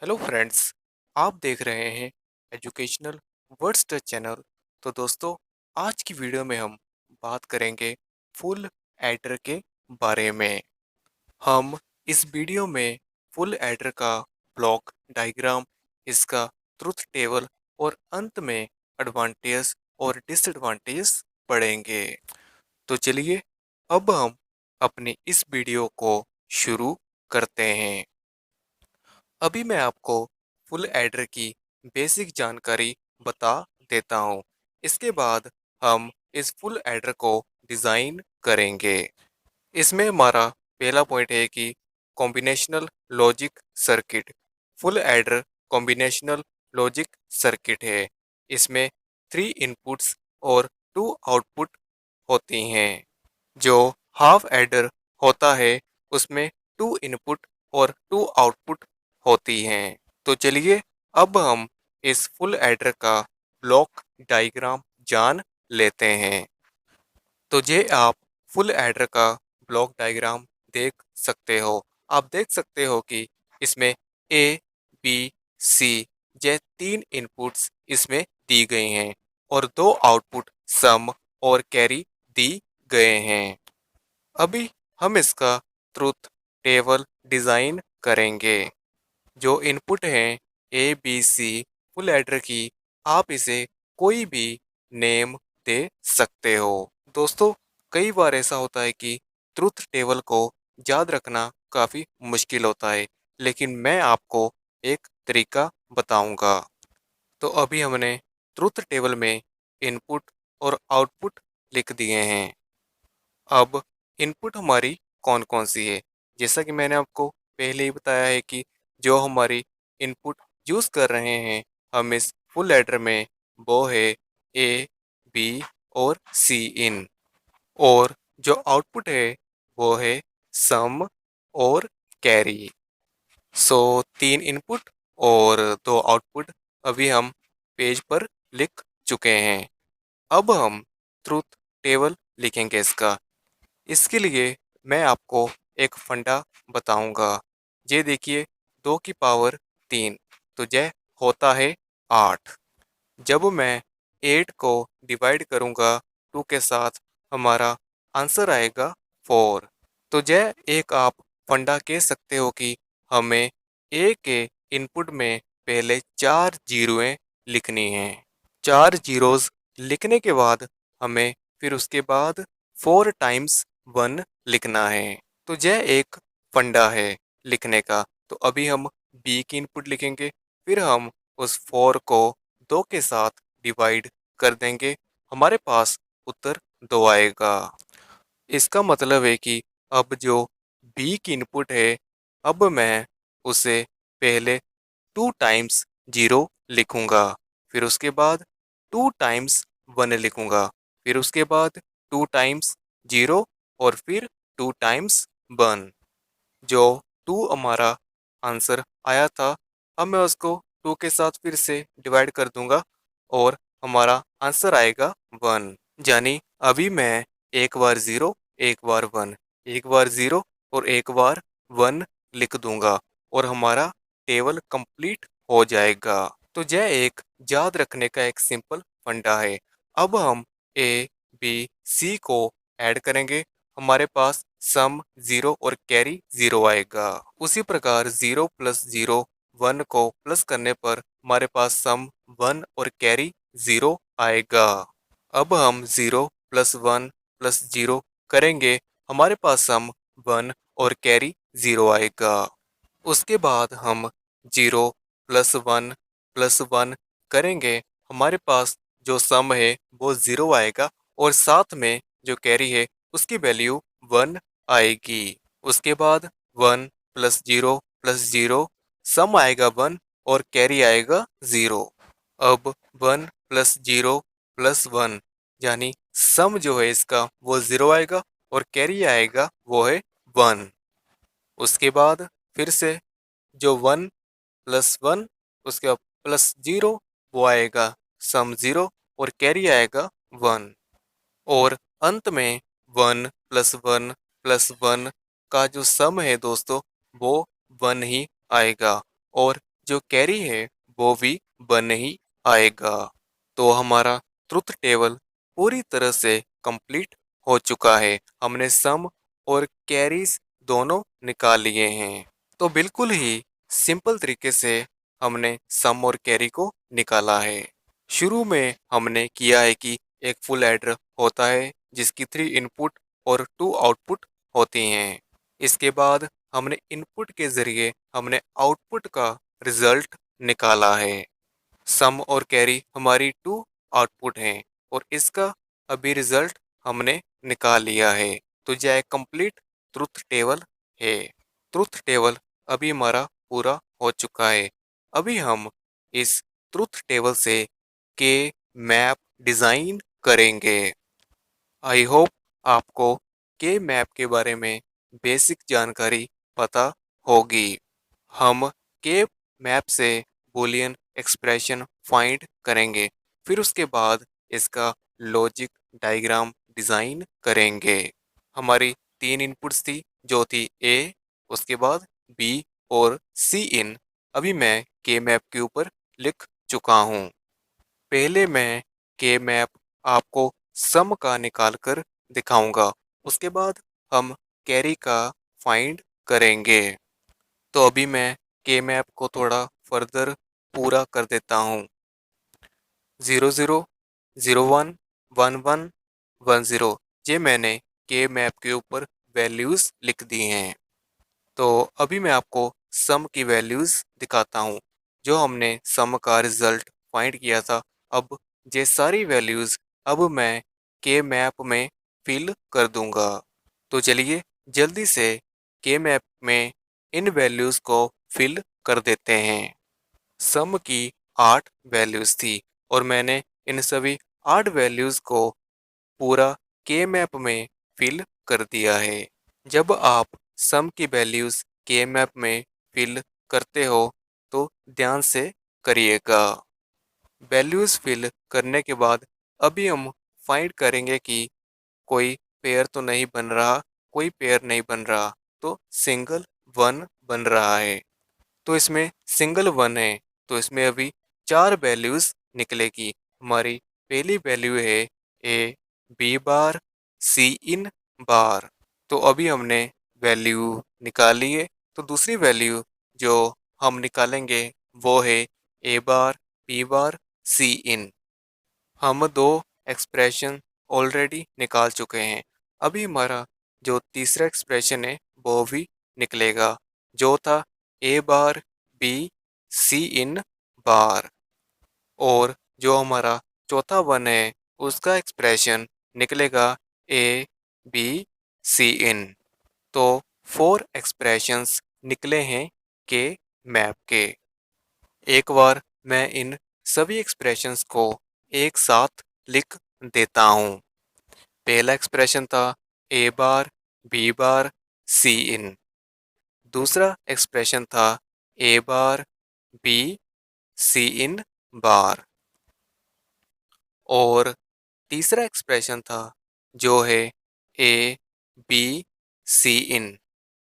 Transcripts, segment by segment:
Hello friends, आप देख रहे हैं एजुकेशनल वर्ड्स टच चैनल। तो दोस्तों, आज की वीडियो में हम बात करेंगे फुल एडर के बारे में। हम इस वीडियो में फुल एडर का ब्लॉक डायग्राम, इसका ट्रुथ टेबल और अंत में एडवांटेज और डिसएडवांटेज पढ़ेंगे। तो चलिए अब हम अपनी इस वीडियो को शुरू करते हैं। अभी मैं आपको फुल एडर की बेसिक जानकारी बता देता हूँ। इसके बाद हम इस फुल एडर को डिज़ाइन करेंगे। इसमें हमारा पहला पॉइंट है कि combinational logic circuit. Full adder combinational logic circuit है। इसमें 3 इनपुट्स और 2 आउटपुट होती हैं। जो हाफ एडर होता है उसमें 2 इनपुट और 2 आउटपुट होती हैं। तो चलिए अब हम इस फुल एडर का ब्लॉक डायग्राम जान लेते हैं। तो ये आप फुल एडर का ब्लॉक डायग्राम देख सकते हो। आप देख सकते हो कि इसमें ए, बी, सी ये 3 इनपुट्स इसमें दी गई हैं और 2 आउटपुट सम और कैरी दी गए हैं। अभी हम इसका ट्रुथ टेबल डिज़ाइन करेंगे। जो इनपुट हैं A B C full adder की, आप इसे कोई भी नेम दे सकते हो। दोस्तों, कई बार ऐसा होता है कि ट्रुथ टेबल को याद रखना काफ़ी मुश्किल होता है, लेकिन मैं आपको एक तरीका बताऊंगा। तो अभी हमने ट्रुथ टेबल में इनपुट और आउटपुट लिख दिए हैं। अब इनपुट हमारी कौन कौन सी है? जैसा कि मैंने आपको पहले ही बताया है कि जो हमारी इनपुट यूज़ कर रहे हैं हम इस फुल एडर में, वो है ए, बी और सी इन। और जो आउटपुट है वो है सम और कैरी। सो 3 इनपुट और 2 आउटपुट अभी हम पेज पर लिख चुके हैं। अब हम ट्रुथ टेबल लिखेंगे इसका। इसके लिए मैं आपको एक फंडा बताऊंगा। ये देखिए, 2 की पावर 3 तो यह होता है 8। जब मैं 8 को डिवाइड करूंगा 2 के साथ, हमारा आंसर आएगा 4। तो यह एक आप फंडा कह सकते हो कि हमें ए के इनपुट में पहले 4 जीरोएं लिखनी हैं। 4 जीरोज लिखने के बाद हमें फिर उसके बाद 4 टाइम्स 1 लिखना है। तो यह एक फंडा है लिखने का। तो अभी हम बी की इनपुट लिखेंगे, फिर हम उस 4 को 2 के साथ डिवाइड कर देंगे, हमारे पास उत्तर 2 आएगा। इसका मतलब है कि अब जो बी की इनपुट है, अब मैं उसे पहले 2 टाइम्स 0 लिखूंगा, फिर उसके बाद 2 टाइम्स 1 लिखूंगा, फिर उसके बाद 2 टाइम्स 0 और फिर 2 टाइम्स 1। जो 2 हमारा आंसर आया था, अब मैं उसको 2 के साथ फिर से डिवाइड कर दूंगा और हमारा आंसर आएगा 1। यानी अभी मैं एक बार 0, एक बार 1, एक बार 0 और एक बार 1 लिख दूंगा और हमारा टेबल कंप्लीट हो जाएगा। तो यह एक याद रखने का एक सिंपल फंडा है। अब हम ए, बी, सी को ऐड करेंगे, हमारे पास सम 0 और कैरी 0 आएगा। उसी प्रकार 0 प्लस 0 1 को प्लस करने पर हमारे पास सम 1 और कैरी 0 आएगा। अब हम 0 प्लस 1 प्लस 0 करेंगे, हमारे पास सम 1 और कैरी 0 आएगा। उसके बाद हम 0 प्लस 1 प्लस 1 करेंगे, हमारे पास जो सम है वो 0 आएगा और साथ में जो कैरी है उसकी वैल्यू 1 आएगी। उसके बाद 1 प्लस 0 सम आएगा 1 और कैरी आएगा 0। अब 1 प्लस 0 प्लस 1 यानी सम जो है इसका वो 0 आएगा और कैरी आएगा वो है 1। उसके बाद फिर से जो 1 प्लस 1 उसके बाद प्लस 0 वो आएगा सम 0 और कैरी आएगा 1। और अंत में 1 प्लस 1 प्लस 1 का जो सम है दोस्तों वो 1 ही आएगा और जो कैरी है वो भी 1 ही आएगा। तो हमारा ट्रुथ टेबल पूरी तरह से कंप्लीट हो चुका है। हमने सम और कैरीज दोनों निकाल लिए हैं। तो बिल्कुल ही सिंपल तरीके से हमने सम और कैरी को निकाला है। शुरू में हमने किया है कि एक फुल एडर होता है जिसकी 3 इनपुट और 2 आउटपुट होती हैं। इसके बाद हमने इनपुट के जरिए हमने आउटपुट का रिजल्ट निकाला है। सम और कैरी हमारी 2 आउटपुट हैं और इसका अभी रिजल्ट हमने निकाल लिया है। तो यह एक कंप्लीट ट्रुथ टेबल है। ट्रुथ टेबल अभी हमारा पूरा हो चुका है। अभी हम इस ट्रुथ टेबल से के मैप डिज़ाइन करेंगे। आई होप आपको के मैप के बारे में बेसिक जानकारी पता होगी। हम के मैप से बूलियन एक्सप्रेशन फाइंड करेंगे, फिर उसके बाद इसका लॉजिक डायग्राम डिज़ाइन करेंगे। हमारी 3 इनपुट्स थी जो थी ए, उसके बाद बी और सी इन। अभी मैं के मैप के ऊपर लिख चुका हूँ। पहले मैं के मैप आपको सम का निकाल कर दिखाऊंगा, उसके बाद हम कैरी का फाइंड करेंगे। तो अभी मैं के मैप को थोड़ा फर्दर पूरा कर देता हूँ। 00, 01, 11, 10, ये मैंने के मैप के ऊपर वैल्यूज़ लिख दी हैं। तो अभी मैं आपको सम की वैल्यूज़ दिखाता हूँ जो हमने सम का रिजल्ट फाइंड किया था। अब ये सारी वैल्यूज़ अब मैं के मैप में फिल कर दूंगा। तो चलिए जल्दी से के मैप में इन वैल्यूज़ को फिल कर देते हैं। सम की 8 वैल्यूज़ थी और मैंने इन सभी 8 वैल्यूज़ को पूरा के मैप में फिल कर दिया है। जब आप सम की वैल्यूज़ के मैप में फिल करते हो तो ध्यान से करिएगा। वैल्यूज़ फिल करने के बाद अभी हम फाइंड करेंगे कि कोई पेयर तो नहीं बन रहा, कोई पेयर नहीं बन रहा, तो सिंगल वन बन रहा है। तो इसमें सिंगल वन है, तो इसमें अभी 4 वैल्यूज़ निकलेगी। हमारी पहली वैल्यू है ए बी बार सी इन बार। तो अभी हमने वैल्यू निकाली है। तो दूसरी वैल्यू जो हम निकालेंगे वो है ए बार बी बार सी इन। हम 2 एक्सप्रेशन ऑलरेडी निकाल चुके हैं। अभी हमारा जो तीसरा एक्सप्रेशन है वो भी निकलेगा, जो था ए बार बी सी इन बार। और जो हमारा चौथा वन है उसका एक्सप्रेशन निकलेगा ए बी सी इन। तो 4 एक्सप्रेशंस निकले हैं के मैप के। एक बार मैं इन सभी एक्सप्रेशंस को एक साथ लिख देता हूँ। पहला एक्सप्रेशन था ए बार बी बार सी इन। दूसरा एक्सप्रेशन था ए बार बी सी इन बार। और तीसरा एक्सप्रेशन था जो है ए बी सी इन।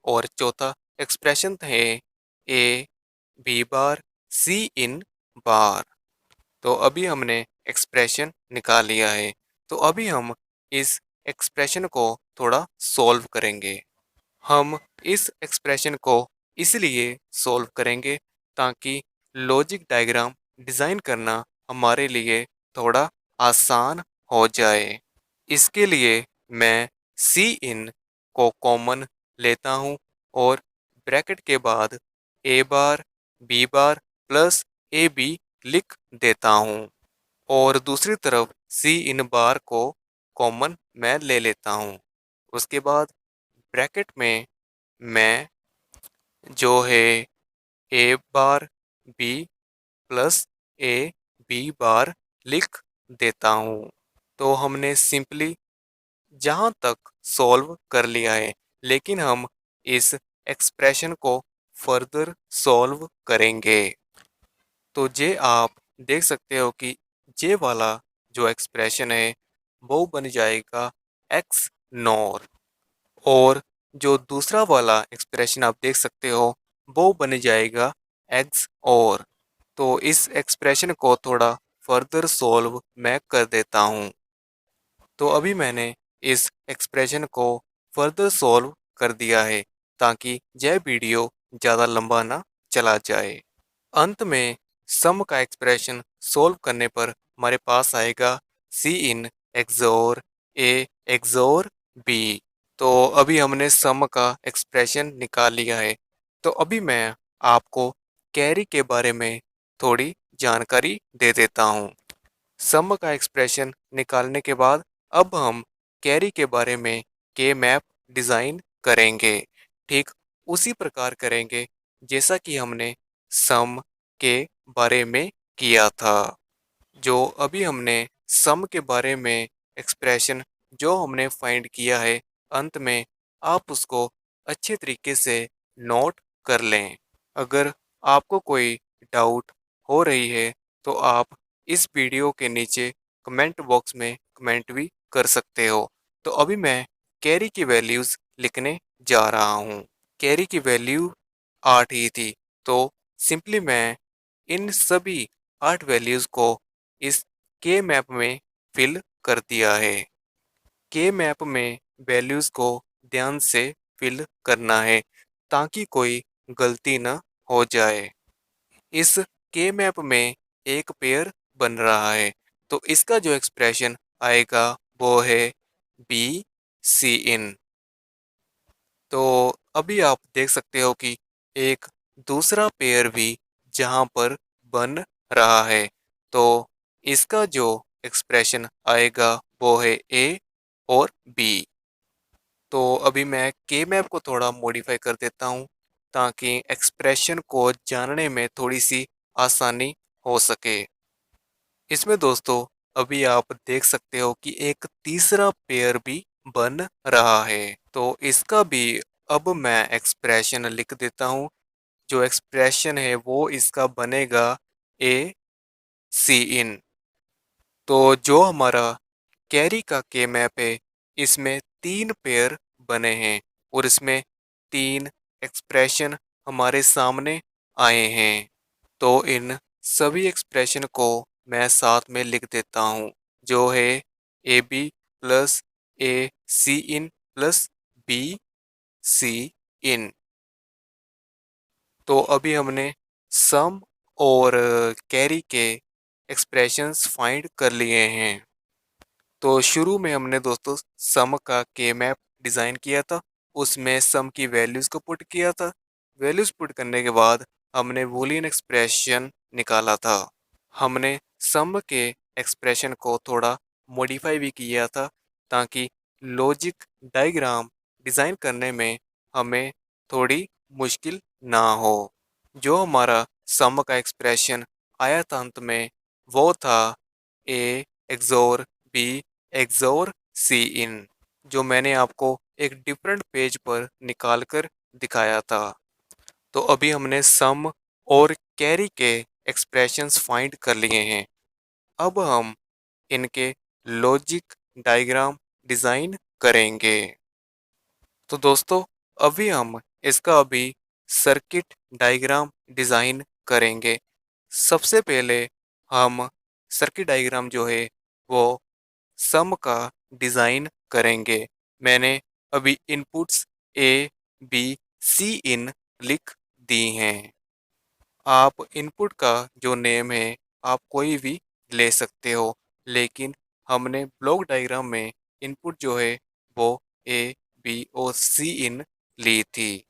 और चौथा एक्सप्रेशन है ए बी बार सी इन बार। तो अभी हमने एक्सप्रेशन निकाल लिया है। तो अभी हम इस एक्सप्रेशन को थोड़ा सॉल्व करेंगे। हम इस एक्सप्रेशन को इसलिए सॉल्व करेंगे ताकि लॉजिक डायग्राम डिज़ाइन करना हमारे लिए थोड़ा आसान हो जाए। इसके लिए मैं सी इन को कॉमन लेता हूँ और ब्रैकेट के बाद A bar B bar plus A B लिख देता हूँ। और दूसरी तरफ सी इन बार को कॉमन मैं ले लेता हूँ। उसके बाद ब्रैकेट में मैं जो है A bar B plus A B bar लिख देता हूँ। तो हमने सिंपली जहाँ तक सॉल्व कर लिया है, लेकिन हम इस एक्सप्रेशन को फर्दर सॉल्व करेंगे। तो ये आप देख सकते हो कि ये वाला जो एक्सप्रेशन है वो बन जाएगा एक्स नॉर। और जो दूसरा वाला एक्सप्रेशन आप देख सकते हो वो बन जाएगा एग्स और। तो इस एक्सप्रेशन को थोड़ा फर्दर सॉल्व मैं कर देता हूँ। तो अभी मैंने इस एक्सप्रेशन को फर्दर सॉल्व कर दिया है ताकि यह वीडियो ज़्यादा लंबा ना चला जाए। अंत में सम का एक्सप्रेशन सोल्व करने पर हमारे पास आएगा सी इन एक्सोर ए एक्सोर बी। तो अभी हमने सम का एक्सप्रेशन निकाल लिया है। तो अभी मैं आपको कैरी के बारे में थोड़ी जानकारी दे देता हूँ। सम का एक्सप्रेशन निकालने के बाद अब हम कैरी के बारे में के मैप डिज़ाइन करेंगे। ठीक उसी प्रकार करेंगे जैसा कि हमने सम के बारे में किया था। जो अभी हमने सम के बारे में एक्सप्रेशन जो हमने फाइंड किया है, अंत में आप उसको अच्छे तरीके से नोट कर लें। अगर आपको कोई डाउट हो रही है तो आप इस वीडियो के नीचे कमेंट बॉक्स में कमेंट भी कर सकते हो। तो अभी मैं कैरी की वैल्यूज़ लिखने जा रहा हूँ। कैरी की वैल्यू 8 ही थी। तो सिंपली मैं इन सभी 8 वैल्यूज़ को इस के मैप में फिल कर दिया है। के मैप में वैल्यूज़ को ध्यान से फिल करना है ताकि कोई गलती ना हो जाए। इस के मैप में एक पेयर बन रहा है तो इसका जो एक्सप्रेशन आएगा वो है बी सी इन। तो अभी आप देख सकते हो कि एक दूसरा पेयर भी जहाँ पर बन रहा है तो इसका जो एक्सप्रेशन आएगा वो है ए और बी। तो अभी मैं के मैप को थोड़ा मॉडिफाई कर देता हूँ ताकि एक्सप्रेशन को जानने में थोड़ी सी आसानी हो सके। इसमें दोस्तों अभी आप देख सकते हो कि एक तीसरा पेयर भी बन रहा है तो इसका भी अब मैं एक्सप्रेशन लिख देता हूँ। जो एक्सप्रेशन है वो इसका बनेगा ए सी इन। तो जो हमारा कैरी का के मैप है इसमें 3 पेयर बने हैं और इसमें 3 एक्सप्रेशन हमारे सामने आए हैं। तो इन सभी एक्सप्रेशन को मैं साथ में लिख देता हूँ जो है A B plus A C in plus B C in. तो अभी हमने सम और कैरी के एक्सप्रेशंस फाइंड कर लिए हैं। तो शुरू में हमने दोस्तों सम का के मैप डिज़ाइन किया था। उसमें सम की वैल्यूज़ को पुट किया था। वैल्यूज़ पुट करने के बाद हमने बूलियन एक्सप्रेशन निकाला था। हमने सम के एक्सप्रेशन को थोड़ा मॉडिफाई भी किया था ताकि लॉजिक डायग्राम डिज़ाइन करने में हमें थोड़ी मुश्किल ना हो। जो हमारा सम का एक्सप्रेशन आया था अंत में वो था ए एक्सोर बी एक्सोर सी इन, जो मैंने आपको एक डिफरेंट पेज पर निकाल कर दिखाया था। तो अभी हमने सम और कैरी के एक्सप्रेशंस फाइंड कर लिए हैं। अब हम इनके लॉजिक डायग्राम डिज़ाइन करेंगे। तो दोस्तों अभी हम इसका अभी सर्किट डायग्राम डिज़ाइन करेंगे। सबसे पहले हम सर्किट डायग्राम जो है वो सम का डिज़ाइन करेंगे। मैंने अभी इनपुट्स ए बी सी इन लिख दी हैं। आप इनपुट का जो नेम है आप कोई भी ले सकते हो, लेकिन हमने ब्लॉक डायग्राम में इनपुट जो है वो ए बी और सी इन ली थी।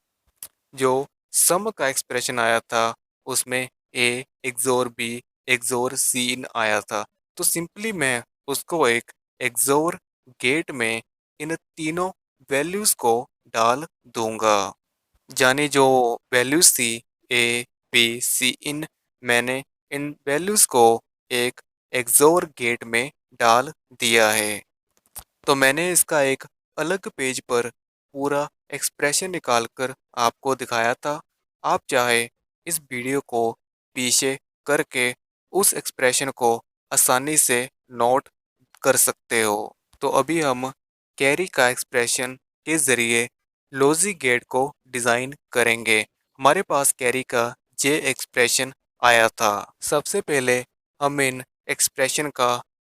जो सम का एक्सप्रेशन आया था उसमें ए एक्सोर बी एक्सोर सी इन आया था। तो सिंपली मैं उसको एक एक्सोर गेट में इन तीनों वैल्यूज़ को डाल दूंगा। जाने जो वैल्यूज़ थी ए बी सी इन, मैंने इन वैल्यूज़ को एक एक्सोर गेट में डाल दिया है। तो मैंने इसका एक अलग पेज पर पूरा एक्सप्रेशन निकाल कर आपको दिखाया था। आप चाहे इस वीडियो को पीछे करके उस एक्सप्रेशन को आसानी से नोट कर सकते हो। तो अभी हम कैरी का एक्सप्रेशन के ज़रिए लॉजिक गेट को डिज़ाइन करेंगे। हमारे पास कैरी का जे एक्सप्रेशन आया था। सबसे पहले हम इन एक्सप्रेशन का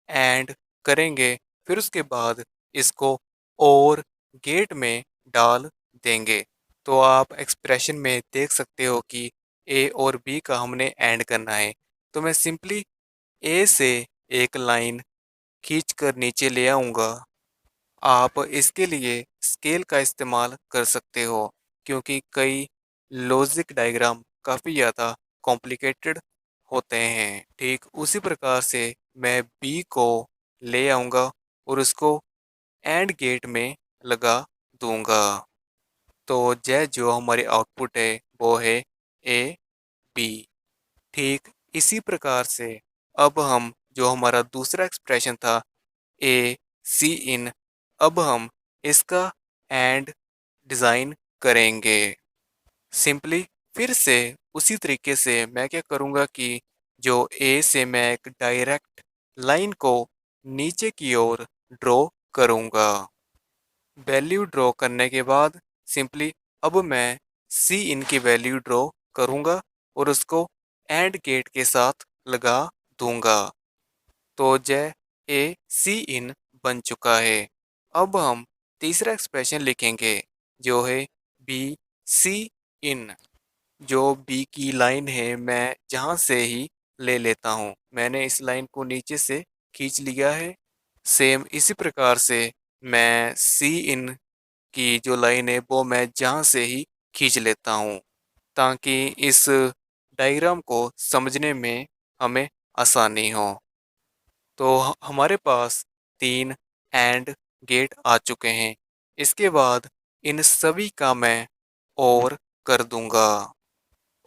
एंड करेंगे, फिर उसके बाद इसको और गेट में डाल देंगे। तो आप एक्सप्रेशन में देख सकते हो कि ए और बी का हमने एंड करना है। तो मैं सिंपली ए से एक लाइन खींच कर नीचे ले आऊँगा। आप इसके लिए स्केल का इस्तेमाल कर सकते हो, क्योंकि कई लॉजिक डायग्राम काफ़ी ज़्यादा कॉम्प्लिकेटेड होते हैं। ठीक उसी प्रकार से मैं बी को ले आऊँगा और उसको एंड गेट में लगा दूंगा। तो यह जो हमारी आउटपुट है वो है ए बी। ठीक इसी प्रकार से अब हम जो हमारा दूसरा एक्सप्रेशन था ए सी इन, अब हम इसका एंड डिज़ाइन करेंगे। सिंपली फिर से उसी तरीके से मैं क्या करूँगा कि जो ए से मैं एक डायरेक्ट लाइन को नीचे की ओर ड्रॉ करूँगा। वैल्यू ड्रॉ करने के बाद सिंपली अब मैं सी इन की वैल्यू ड्रॉ करूँगा और उसको एंड गेट के साथ लगा दूंगा। तो जय ए सी इन बन चुका है। अब हम तीसरा एक्सप्रेशन लिखेंगे जो है बी सी इन। जो बी की लाइन है मैं जहाँ से ही ले लेता हूँ। मैंने इस लाइन को नीचे से खींच लिया है। सेम इसी प्रकार से मैं सी इन की जो लाइन है वो मैं जहाँ से ही खींच लेता हूँ, ताकि इस डायग्राम को समझने में हमें आसानी हो। तो हमारे पास 3 एंड गेट आ चुके हैं। इसके बाद इन सभी का मैं और कर दूंगा।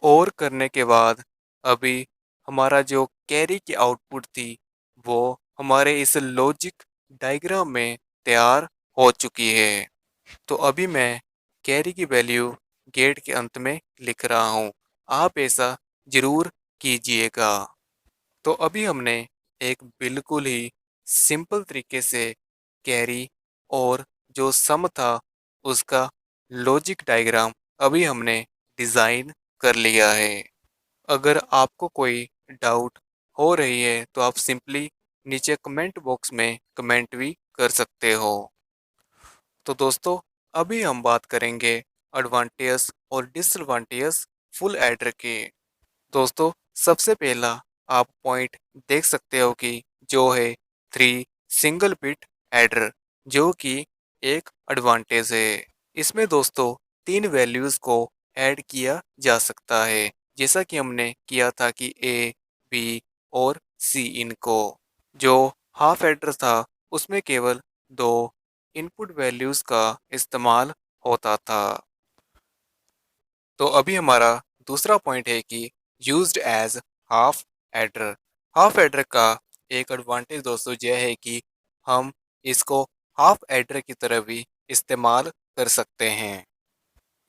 और करने के बाद अभी हमारा जो कैरी की आउटपुट थी वो हमारे इस लॉजिक डायग्राम में तैयार हो चुकी है। तो अभी मैं कैरी की वैल्यू गेट के अंत में लिख रहा हूँ। आप ऐसा ज़रूर कीजिएगा। तो अभी हमने एक बिल्कुल ही सिंपल तरीके से कैरी और जो सम था उसका लॉजिक डायग्राम अभी हमने डिज़ाइन कर लिया है। अगर आपको कोई डाउट हो रही है तो आप सिंपली नीचे कमेंट बॉक्स में कमेंट भी कर सकते हो। तो दोस्तों अभी हम बात करेंगे एडवांटेज और डिसएडवांटेज फुल एडर के। दोस्तों सबसे पहला आप पॉइंट देख सकते हो कि जो है 3 सिंगल बिट एडर, जो कि एक एडवांटेज है। इसमें दोस्तों 3 वैल्यूज़ को ऐड किया जा सकता है, जैसा कि हमने किया था कि ए बी और सी इनको। जो हाफ एडर था उसमें केवल 2 इनपुट वैल्यूज़ का इस्तेमाल होता था। तो अभी हमारा दूसरा पॉइंट है कि used as half adder. Half adder का एक एडवांटेज दोस्तों यह है कि हम इसको हाफ एडर की तरह भी इस्तेमाल कर सकते हैं।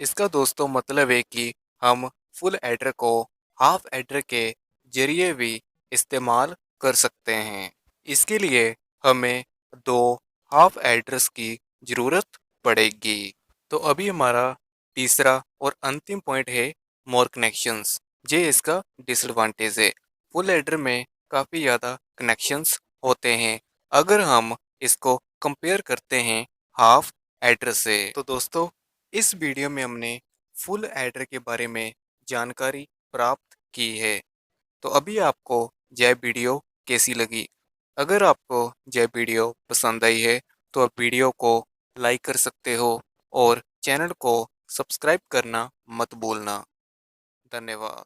इसका दोस्तों मतलब है कि हम फुल एडर को हाफ एडर के जरिए भी इस्तेमाल कर सकते हैं। इसके लिए हमें 2 हाफ एड्रेस की ज़रूरत पड़ेगी। तो अभी हमारा तीसरा और अंतिम पॉइंट है मोर कनेक्शंस। ये इसका डिसएडवांटेज है। फुल एडर में काफ़ी ज़्यादा कनेक्शंस होते हैं अगर हम इसको कंपेयर करते हैं हाफ एडर से। तो दोस्तों इस वीडियो में हमने फुल एडर के बारे में जानकारी प्राप्त की है। तो अभी आपको यह वीडियो कैसी लगी? अगर आपको यह वीडियो पसंद आई है तो आप वीडियो को लाइक कर सकते हो और चैनल को सब्सक्राइब करना मत भूलना। धन्यवाद।